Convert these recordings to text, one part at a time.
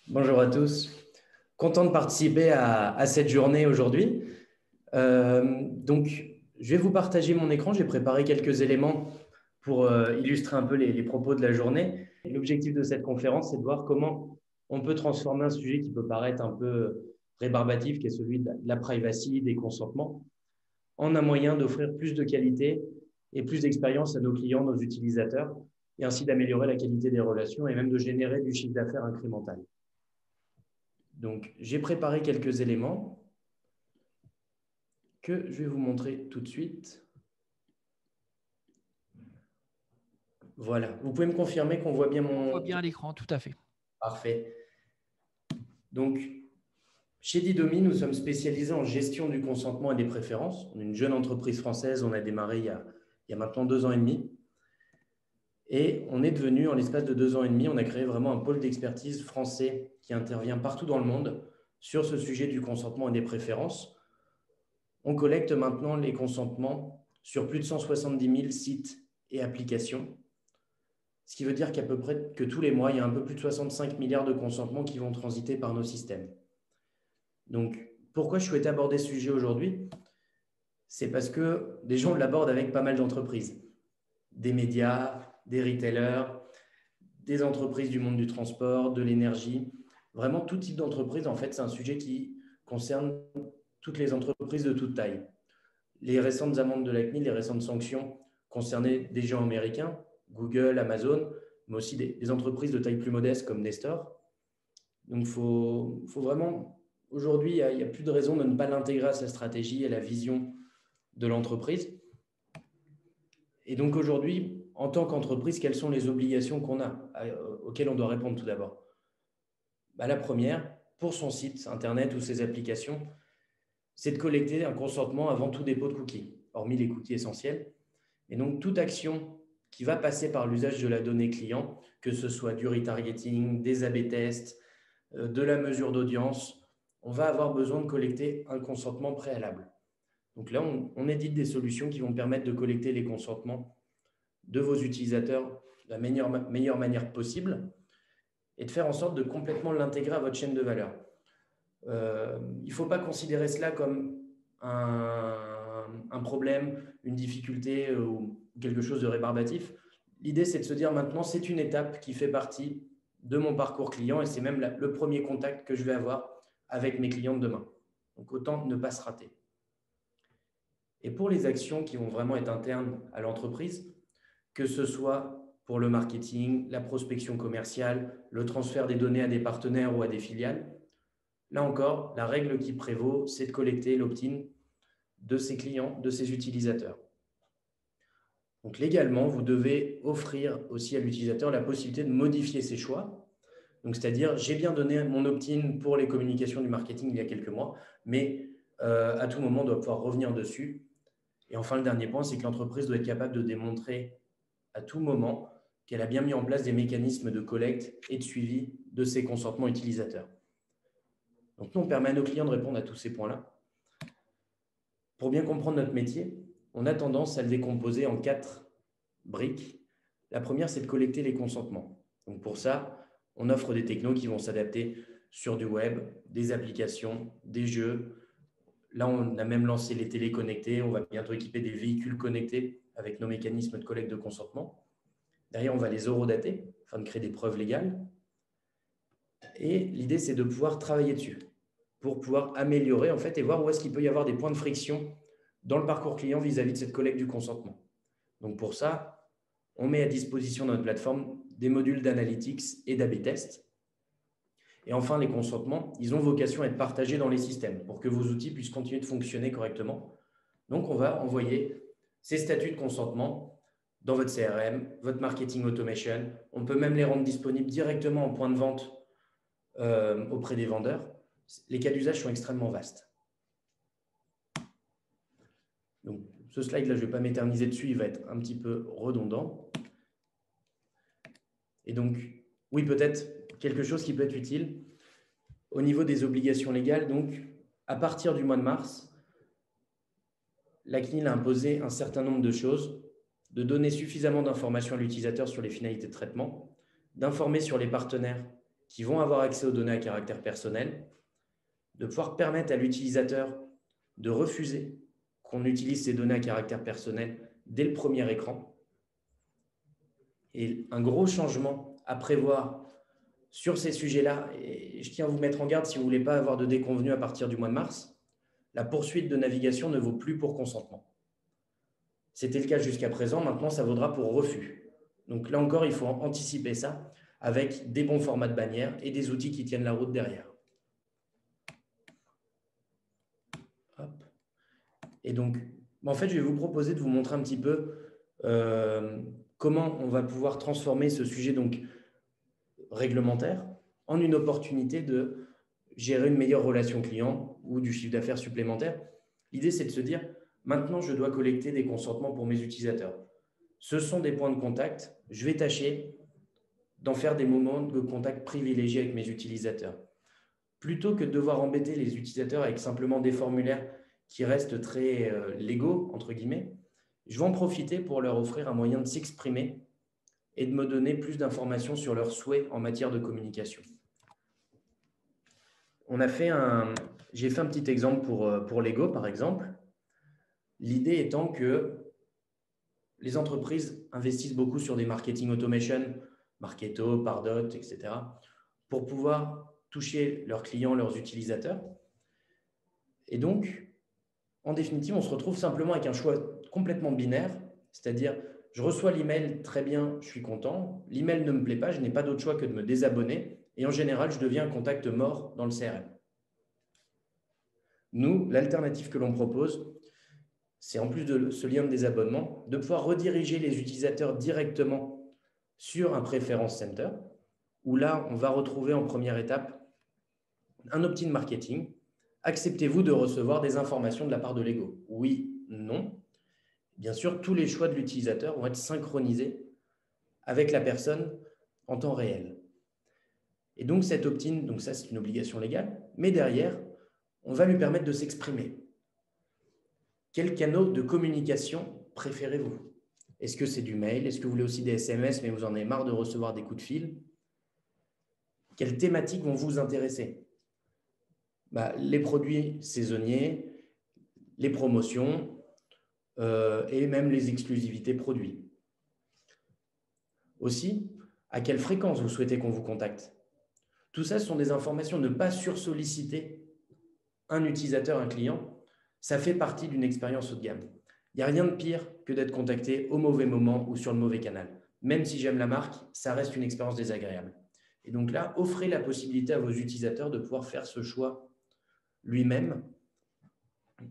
Bonjour à tous. Content de participer à cette journée aujourd'hui. Donc, je vais vous partager mon écran. J'ai préparé quelques éléments pour illustrer un peu les propos de la journée. L'objectif de cette conférence, c'est de voir comment on peut transformer un sujet qui peut paraître un peu rébarbatif, qui est celui de la privacy, des consentements, en un moyen d'offrir plus de qualité et plus d'expérience à nos clients, nos utilisateurs, et ainsi d'améliorer la qualité des relations et même de générer du chiffre d'affaires incrémental. Donc, j'ai préparé quelques éléments que je vais vous montrer tout de suite. Voilà. Vous pouvez me confirmer qu'on voit bien On voit bien à l'écran, tout à fait. Parfait. Donc, chez Didomi, nous sommes spécialisés en gestion du consentement et des préférences. On est une jeune entreprise française. On a démarré il y a maintenant 2 ans et demi. Et on est devenu, en l'espace de 2 ans et demi, on a créé vraiment un pôle d'expertise français qui intervient partout dans le monde sur ce sujet du consentement et des préférences. On collecte maintenant les consentements sur plus de 170 000 sites et applications, ce qui veut dire qu'à peu près que tous les mois, il y a un peu plus de 65 milliards de consentements qui vont transiter par nos systèmes. Donc, pourquoi je souhaitais aborder ce sujet aujourd'hui? C'est parce que des gens l'abordent avec pas mal d'entreprises, des médias, des retailers, des entreprises du monde du transport, de l'énergie. Vraiment, tout type d'entreprise, en fait, c'est un sujet qui concerne toutes les entreprises de toute taille. Les récentes amendes de la CNIL, les récentes sanctions concernaient des géants américains, Google, Amazon, mais aussi des entreprises de taille plus modeste comme Nestor. Donc, il faut vraiment, aujourd'hui, il n'y a plus de raison de ne pas l'intégrer à sa stratégie et à la vision de l'entreprise. Et donc, aujourd'hui, en tant qu'entreprise, quelles sont les obligations qu'on a, auxquelles on doit répondre tout d'abord? La première, pour son site Internet ou ses applications, c'est de collecter un consentement avant tout dépôt de cookies, hormis les cookies essentiels. Et donc, toute action qui va passer par l'usage de la donnée client, que ce soit du retargeting, des A/B tests, de la mesure d'audience, on va avoir besoin de collecter un consentement préalable. Donc là, on édite des solutions qui vont permettre de collecter les consentements de vos utilisateurs de la meilleure manière possible et de faire en sorte de complètement l'intégrer à votre chaîne de valeur. Il ne faut pas considérer cela comme un problème, une difficulté ou quelque chose de rébarbatif. L'idée, c'est de se dire maintenant, c'est une étape qui fait partie de mon parcours client et c'est même le premier contact que je vais avoir avec mes clients de demain. Donc, autant ne pas se rater. Et pour les actions qui vont vraiment être internes à l'entreprise, que ce soit pour le marketing, la prospection commerciale, le transfert des données à des partenaires ou à des filiales, là encore, la règle qui prévaut, c'est de collecter l'opt-in de ses clients, de ses utilisateurs. Donc légalement, vous devez offrir aussi à l'utilisateur la possibilité de modifier ses choix. Donc c'est-à-dire, j'ai bien donné mon opt-in pour les communications du marketing il y a quelques mois, mais à tout moment, on doit pouvoir revenir dessus. Et enfin, le dernier point, c'est que l'entreprise doit être capable de démontrer à tout moment qu'elle a bien mis en place des mécanismes de collecte et de suivi de ses consentements utilisateurs. Donc nous, on permet à nos clients de répondre à tous ces points-là. Pour bien comprendre notre métier, on a tendance à le décomposer en 4 briques. La première, c'est de collecter les consentements. Donc pour ça, on offre des technos qui vont s'adapter sur du web, des applications, des jeux. Là, on a même lancé les télés connectées. On va bientôt équiper des véhicules connectés avec nos mécanismes de collecte de consentement. Derrière, on va les horodater afin de créer des preuves légales. Et l'idée, c'est de pouvoir travailler dessus pour pouvoir améliorer en fait et voir où est-ce qu'il peut y avoir des points de friction dans le parcours client vis-à-vis de cette collecte du consentement. Donc pour ça, on met à disposition de notre plateforme des modules d'analytics et d'A/B test. Et enfin, les consentements, ils ont vocation à être partagés dans les systèmes pour que vos outils puissent continuer de fonctionner correctement. Donc on va envoyer ces statuts de consentement dans votre CRM, votre marketing automation. On peut même les rendre disponibles directement en point de vente auprès des vendeurs. Les cas d'usage sont extrêmement vastes. Donc, ce slide-là, je ne vais pas m'éterniser dessus, il va être un petit peu redondant. Et donc, oui, peut-être quelque chose qui peut être utile. Au niveau des obligations légales, donc, à partir du mois de mars, la CNIL a imposé un certain nombre de choses, de donner suffisamment d'informations à l'utilisateur sur les finalités de traitement, d'informer sur les partenaires qui vont avoir accès aux données à caractère personnel, de pouvoir permettre à l'utilisateur de refuser qu'on utilise ces données à caractère personnel dès le premier écran. Et un gros changement à prévoir sur ces sujets-là, et je tiens à vous mettre en garde si vous ne voulez pas avoir de déconvenus à partir du mois de mars, la poursuite de navigation ne vaut plus pour consentement. C'était le cas jusqu'à présent, maintenant ça vaudra pour refus. Donc là encore, il faut anticiper ça avec des bons formats de bannières et des outils qui tiennent la route derrière. Hop. Et donc, en fait, je vais vous proposer de vous montrer un petit peu comment on va pouvoir transformer ce sujet donc, réglementaire en une opportunité de gérer une meilleure relation client ou du chiffre d'affaires supplémentaire. L'idée, c'est de se dire, maintenant, je dois collecter des consentements pour mes utilisateurs. Ce sont des points de contact. Je vais tâcher d'en faire des moments de contact privilégiés avec mes utilisateurs. Plutôt que de devoir embêter les utilisateurs avec simplement des formulaires qui restent très légaux, entre guillemets, je vais en profiter pour leur offrir un moyen de s'exprimer et de me donner plus d'informations sur leurs souhaits en matière de communication. J'ai fait un petit exemple pour Lego, par exemple. L'idée étant que les entreprises investissent beaucoup sur des marketing automation, Marketo, Pardot, etc., pour pouvoir toucher leurs clients, leurs utilisateurs. Et donc, en définitive, on se retrouve simplement avec un choix complètement binaire, c'est-à-dire, je reçois l'email, très bien, je suis content. L'email ne me plaît pas, je n'ai pas d'autre choix que de me désabonner. Et en général, je deviens un contact mort dans le CRM. Nous, l'alternative que l'on propose, c'est en plus de ce lien de désabonnement, de pouvoir rediriger les utilisateurs directement sur un Preference Center, où là, on va retrouver en première étape un opt-in marketing. Acceptez-vous de recevoir des informations de la part de Lego? Oui, non. Bien sûr, tous les choix de l'utilisateur vont être synchronisés avec la personne en temps réel. Et donc, cet opt-in, donc ça, c'est une obligation légale, mais derrière, on va lui permettre de s'exprimer. Quels canaux de communication préférez-vous? Est-ce que c'est du mail? Est-ce que vous voulez aussi des SMS, mais vous en avez marre de recevoir des coups de fil? Quelles thématiques vont vous intéresser? Les produits saisonniers, les promotions et même les exclusivités produits. Aussi, à quelle fréquence vous souhaitez qu'on vous contacte? Tout ça, ce sont des informations. Ne pas sursolliciter un utilisateur, un client, ça fait partie d'une expérience haut de gamme. Il n'y a rien de pire que d'être contacté au mauvais moment ou sur le mauvais canal. Même si j'aime la marque, ça reste une expérience désagréable. Et donc là, offrez la possibilité à vos utilisateurs de pouvoir faire ce choix lui-même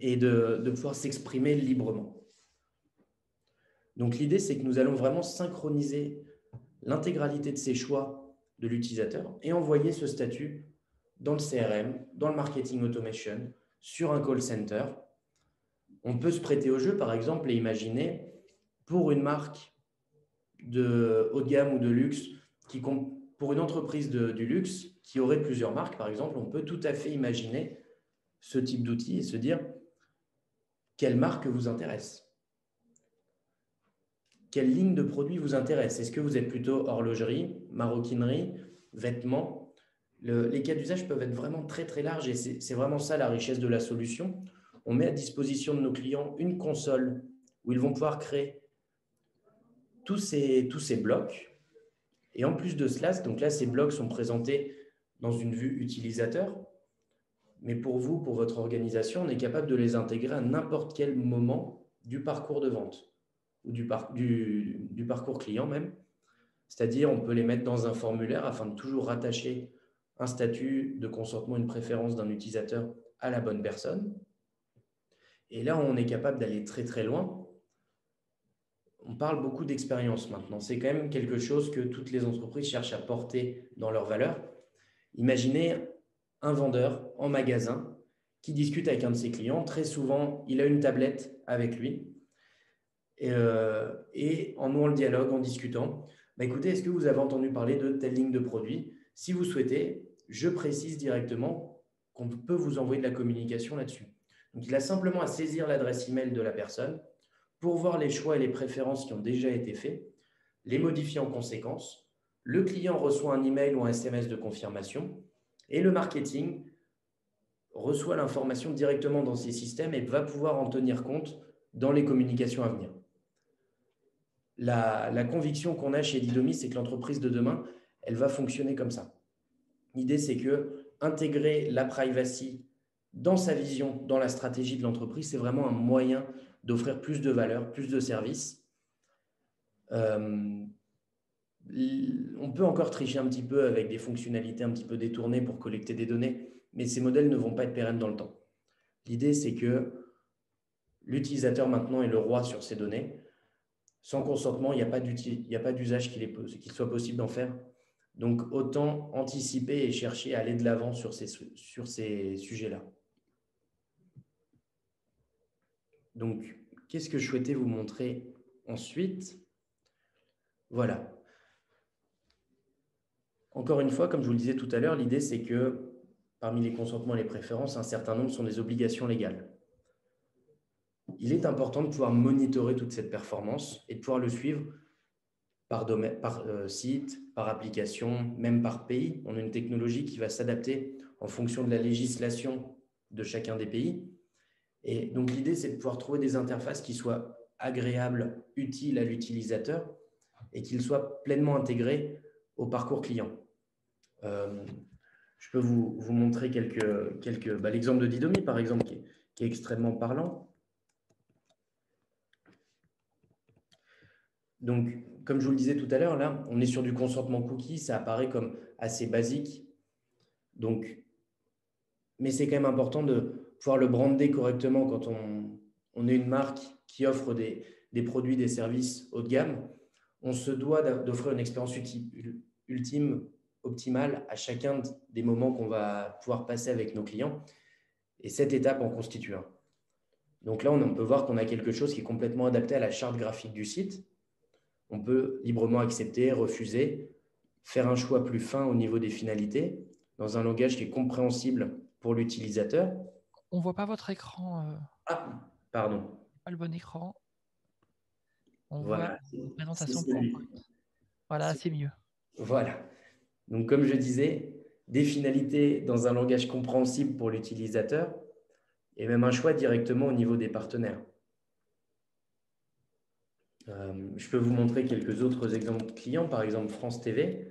et de pouvoir s'exprimer librement. Donc l'idée, c'est que nous allons vraiment synchroniser l'intégralité de ces choix de l'utilisateur et envoyer ce statut dans le CRM, dans le marketing automation, sur un call center. On peut se prêter au jeu, par exemple, et imaginer pour une marque de haut de gamme ou de luxe, pour une entreprise du luxe qui aurait plusieurs marques, par exemple, on peut tout à fait imaginer ce type d'outil et se dire quelle marque vous intéresse? Quelle ligne de produits vous intéresse? Est-ce que vous êtes plutôt horlogerie, maroquinerie, vêtements? Les cas d'usage peuvent être vraiment très très larges et c'est vraiment ça la richesse de la solution. On met à disposition de nos clients une console où ils vont pouvoir créer tous ces blocs. Et en plus de cela, donc là, ces blocs sont présentés dans une vue utilisateur. Mais pour vous, pour votre organisation, on est capable de les intégrer à n'importe quel moment du parcours de vente ou du parcours client même. C'est-à-dire, on peut les mettre dans un formulaire afin de toujours rattacher un statut de consentement, une préférence d'un utilisateur à la bonne personne. Et là, on est capable d'aller très très loin. On parle beaucoup d'expérience maintenant. C'est quand même quelque chose que toutes les entreprises cherchent à porter dans leurs valeurs. Imaginez un vendeur en magasin qui discute avec un de ses clients. Très souvent, il a une tablette avec lui. Et en nouant le dialogue, en discutant, écoutez, est-ce que vous avez entendu parler de telle ligne de produit? Si vous souhaitez, je précise directement qu'on peut vous envoyer de la communication là-dessus. Donc, il a simplement à saisir l'adresse email de la personne pour voir les choix et les préférences qui ont déjà été faits, les modifier en conséquence, le client reçoit un email ou un SMS de confirmation et le marketing reçoit l'information directement dans ses systèmes et va pouvoir en tenir compte dans les communications à venir. La conviction qu'on a chez Didomi, c'est que l'entreprise de demain, elle va fonctionner comme ça. L'idée, c'est que intégrer la privacy dans sa vision, dans la stratégie de l'entreprise, c'est vraiment un moyen d'offrir plus de valeur, plus de services. On peut encore tricher un petit peu avec des fonctionnalités un petit peu détournées pour collecter des données, mais ces modèles ne vont pas être pérennes dans le temps. L'idée, c'est que l'utilisateur maintenant est le roi sur ces données. Sans consentement, il n'y a pas d'usage qu'il soit possible d'en faire. Donc, autant anticiper et chercher à aller de l'avant sur ces sujets-là. Donc, qu'est-ce que je souhaitais vous montrer ensuite? Voilà. Encore une fois, comme je vous le disais tout à l'heure, l'idée, c'est que parmi les consentements et les préférences, un certain nombre sont des obligations légales. Il est important de pouvoir monitorer toute cette performance et de pouvoir le suivre par site, par application, même par pays. On a une technologie qui va s'adapter en fonction de la législation de chacun des pays. Et donc, l'idée, c'est de pouvoir trouver des interfaces qui soient agréables, utiles à l'utilisateur et qu'ils soient pleinement intégrés au parcours client. Je peux vous montrer l'exemple de Didomi, par exemple, qui est extrêmement parlant. Donc, comme je vous le disais tout à l'heure, là, on est sur du consentement cookie, ça apparaît comme assez basique. Donc, mais c'est quand même important de pouvoir le brander correctement quand on est une marque qui offre des produits, des services haut de gamme. On se doit d'offrir une expérience ultime, optimale à chacun des moments qu'on va pouvoir passer avec nos clients. Et cette étape en constitue un. Donc là, on peut voir qu'on a quelque chose qui est complètement adapté à la charte graphique du site. On peut librement accepter, refuser, faire un choix plus fin au niveau des finalités, dans un langage qui est compréhensible pour l'utilisateur. On ne voit pas votre écran. Ah, pardon. Pas le bon écran. On Voilà, voit une présentation c'est celui. PowerPoint. Voilà, c'est mieux. Voilà. Donc, comme je disais, des finalités dans un langage compréhensible pour l'utilisateur et même un choix directement au niveau des partenaires. Je peux vous montrer quelques autres exemples clients, par exemple France TV,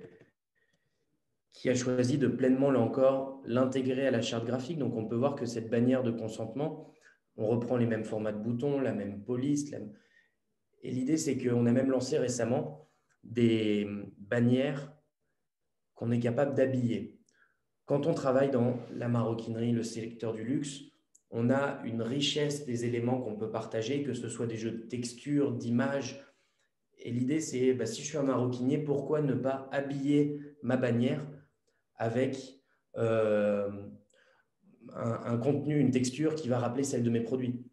qui a choisi de pleinement, là encore, l'intégrer à la charte graphique. Donc, on peut voir que cette bannière de consentement, on reprend les mêmes formats de boutons, la même police. Et l'idée, c'est qu'on a même lancé récemment des bannières qu'on est capable d'habiller. Quand on travaille dans la maroquinerie, le secteur du luxe, on a une richesse des éléments qu'on peut partager, que ce soit des jeux de textures, d'images. Et l'idée, c'est, si je suis un maroquinier, pourquoi ne pas habiller ma bannière avec un contenu, une texture qui va rappeler celle de mes produits.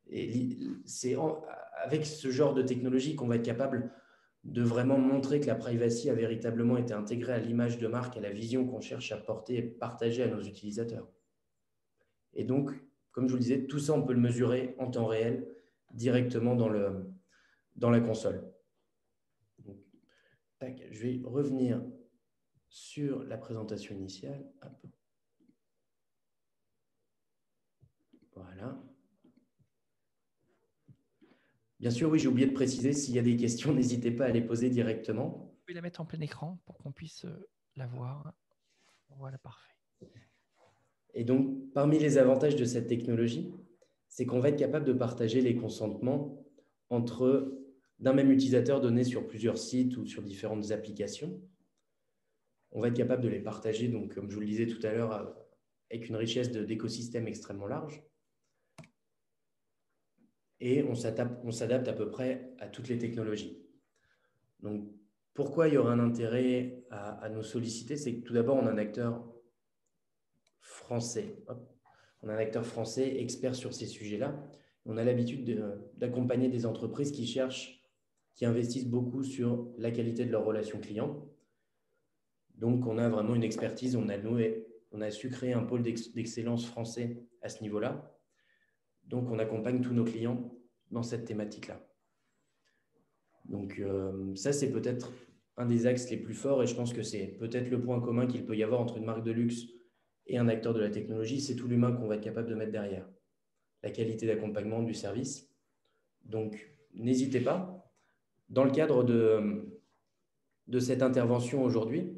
Et c'est avec ce genre de technologie qu'on va être capable de vraiment montrer que la privacy a véritablement été intégrée à l'image de marque, à la vision qu'on cherche à porter et partager à nos utilisateurs. Et donc, comme je vous le disais, tout ça, on peut le mesurer en temps réel, directement dans la console. Donc, tac, je vais revenir sur la présentation initiale. Hop. Voilà. Bien sûr, oui, j'ai oublié de préciser, s'il y a des questions, n'hésitez pas à les poser directement. Vous pouvez la mettre en plein écran pour qu'on puisse la voir. Voilà, parfait. Et donc, parmi les avantages de cette technologie, c'est qu'on va être capable de partager les consentements entre d'un même utilisateur donné sur plusieurs sites ou sur différentes applications. On va être capable de les partager, donc, comme je vous le disais tout à l'heure, avec une richesse d'écosystème extrêmement large. Et on s'adapte à peu près à toutes les technologies. Donc, pourquoi il y aura un intérêt à nous solliciter? C'est que tout d'abord, on a un acteur français. On a un acteur français expert sur ces sujets-là. On a l'habitude d'accompagner des entreprises qui investissent beaucoup sur la qualité de leurs relations clients. Donc, on a vraiment une expertise. On a su créer un pôle d'excellence français à ce niveau-là. Donc, on accompagne tous nos clients dans cette thématique-là. Donc, ça, c'est peut-être un des axes les plus forts, et je pense que c'est peut-être le point commun qu'il peut y avoir entre une marque de luxe et un acteur de la technologie, c'est tout l'humain qu'on va être capable de mettre derrière. La qualité d'accompagnement du service. Donc, n'hésitez pas. Dans le cadre de cette intervention aujourd'hui,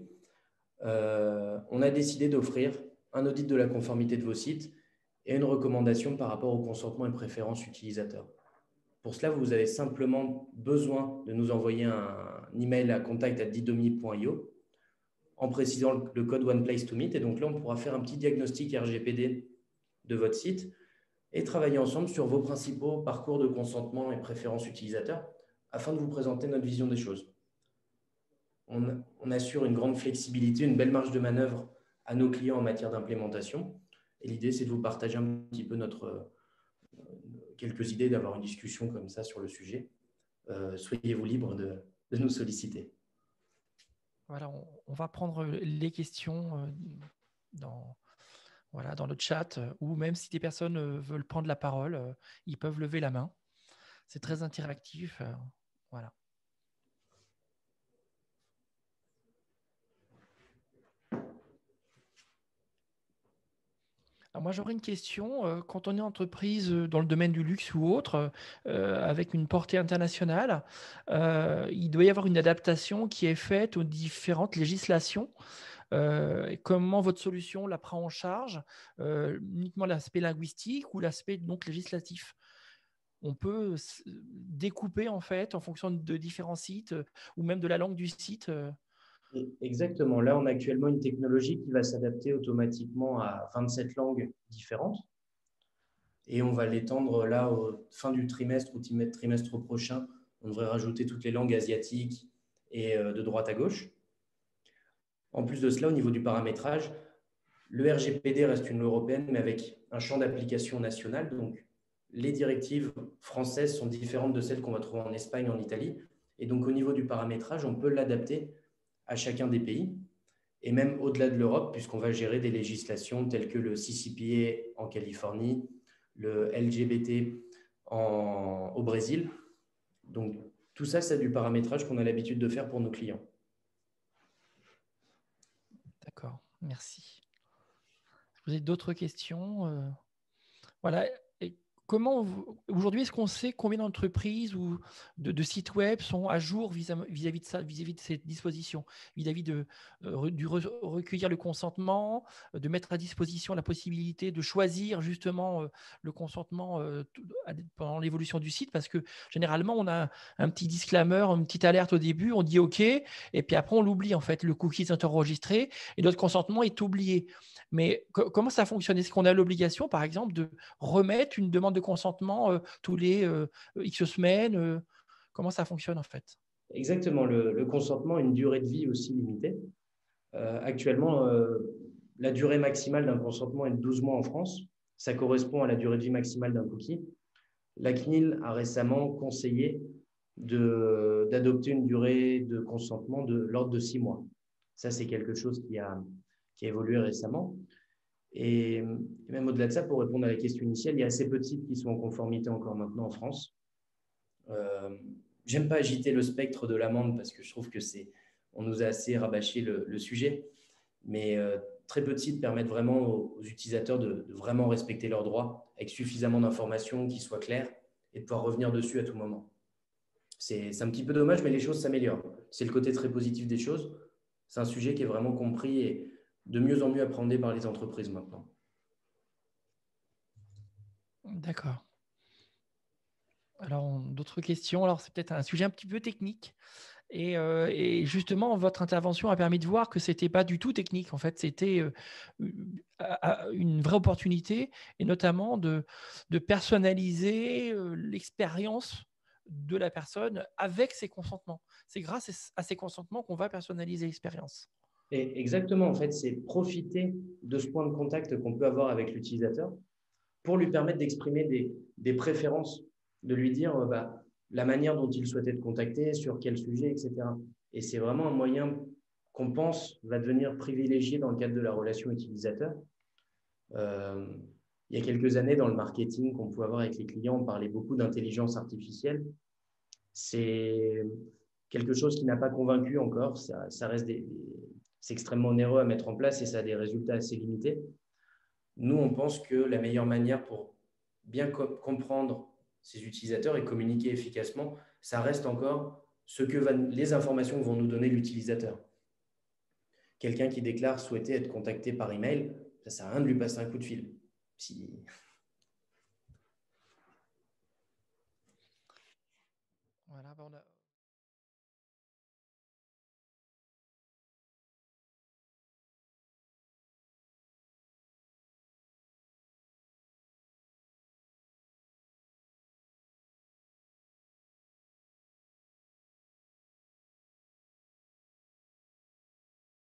on a décidé d'offrir un audit de la conformité de vos sites et une recommandation par rapport au consentement et préférences utilisateurs. Pour cela, vous avez simplement besoin de nous envoyer un email à contact@didomi.io en précisant le code OnePlace2Meet. Et donc là, on pourra faire un petit diagnostic RGPD de votre site et travailler ensemble sur vos principaux parcours de consentement et préférences utilisateurs afin de vous présenter notre vision des choses. On assure une grande flexibilité, une belle marge de manœuvre à nos clients en matière d'implémentation. Et l'idée, c'est de vous partager un petit peu quelques idées, d'avoir une discussion comme ça sur le sujet. Soyez-vous libre de nous solliciter. Voilà, on va prendre les questions dans le chat, ou même si des personnes veulent prendre la parole, ils peuvent lever la main. C'est très interactif. Voilà. Alors moi, j'aurais une question. Quand on est entreprise dans le domaine du luxe ou autre, avec une portée internationale, il doit y avoir une adaptation qui est faite aux différentes législations. Comment votre solution la prend en charge, uniquement l'aspect linguistique ou l'aspect donc législatif? On peut découper en fait en fonction de différents sites ou même de la langue du site. Exactement. Là, on a actuellement une technologie qui va s'adapter automatiquement à 27 langues différentes. Et on va l'étendre là au fin du trimestre ou trimestre prochain. On devrait rajouter toutes les langues asiatiques et de droite à gauche. En plus de cela, au niveau du paramétrage, le RGPD reste une loi européenne, mais avec un champ d'application national. Donc, les directives françaises sont différentes de celles qu'on va trouver en Espagne, en Italie. Et donc, au niveau du paramétrage, on peut l'adapter à chacun des pays et même au-delà de l'Europe, puisqu'on va gérer des législations telles que le CCPA en Californie, le LGBT au Brésil. Donc, tout ça, c'est du paramétrage qu'on a l'habitude de faire pour nos clients. D'accord, merci. Vous avez d'autres questions? Voilà. Et aujourd'hui, est-ce qu'on sait combien d'entreprises ou de sites web sont à jour vis-à-vis de ça, vis-à-vis de ces dispositions, vis-à-vis de recueillir le consentement, de mettre à disposition la possibilité de choisir justement le consentement pendant l'évolution du site, parce que généralement, on a un petit disclaimer, une petite alerte au début, on dit OK, et puis après, on l'oublie en fait. Le cookie est enregistré et notre consentement est oublié. Mais comment ça fonctionne? Est-ce qu'on a l'obligation, par exemple, de remettre une demande de consentement tous les X semaines? Comment ça fonctionne en fait? Exactement. Le consentement a une durée de vie aussi limitée. Actuellement, la durée maximale d'un consentement est de 12 mois en France. Ça correspond à la durée de vie maximale d'un cookie. La CNIL a récemment conseillé d'adopter une durée de consentement de l'ordre de 6 mois. Ça, c'est quelque chose qui a évolué récemment. Et même au-delà de ça, pour répondre à la question initiale, il y a assez peu de sites qui sont en conformité encore maintenant en France. J'aime pas agiter le spectre de l'amende parce que je trouve que on nous a assez rabâché le sujet, mais très peu de sites permettent vraiment aux utilisateurs de vraiment respecter leurs droits avec suffisamment d'informations qui soient claires et de pouvoir revenir dessus à tout moment. C'est un petit peu dommage, mais les choses s'améliorent. C'est le côté très positif des choses. C'est un sujet qui est vraiment compris et de mieux en mieux appréhendé par les entreprises maintenant. D'accord. Alors, d'autres questions? Alors, c'est peut-être un sujet un petit peu technique. Et justement, votre intervention a permis de voir que ce n'était pas du tout technique. En fait, c'était une vraie opportunité, et notamment de personnaliser l'expérience de la personne avec ses consentements. C'est grâce à ces consentements qu'on va personnaliser l'expérience. Et exactement, en fait, c'est profiter de ce point de contact qu'on peut avoir avec l'utilisateur pour lui permettre d'exprimer des préférences, de lui dire la manière dont il souhaitait te contacter, sur quel sujet, etc. Et c'est vraiment un moyen qu'on pense va devenir privilégié dans le cadre de la relation utilisateur. Il y a quelques années, dans le marketing qu'on pouvait avoir avec les clients, on parlait beaucoup d'intelligence artificielle. C'est quelque chose qui n'a pas convaincu encore. Ça reste c'est extrêmement onéreux à mettre en place et ça a des résultats assez limités. Nous, on pense que la meilleure manière pour bien comprendre ces utilisateurs et communiquer efficacement, ça reste encore les informations que vont nous donner l'utilisateur. Quelqu'un qui déclare souhaiter être contacté par email, ça ne sert à rien de lui passer un coup de fil. Voilà,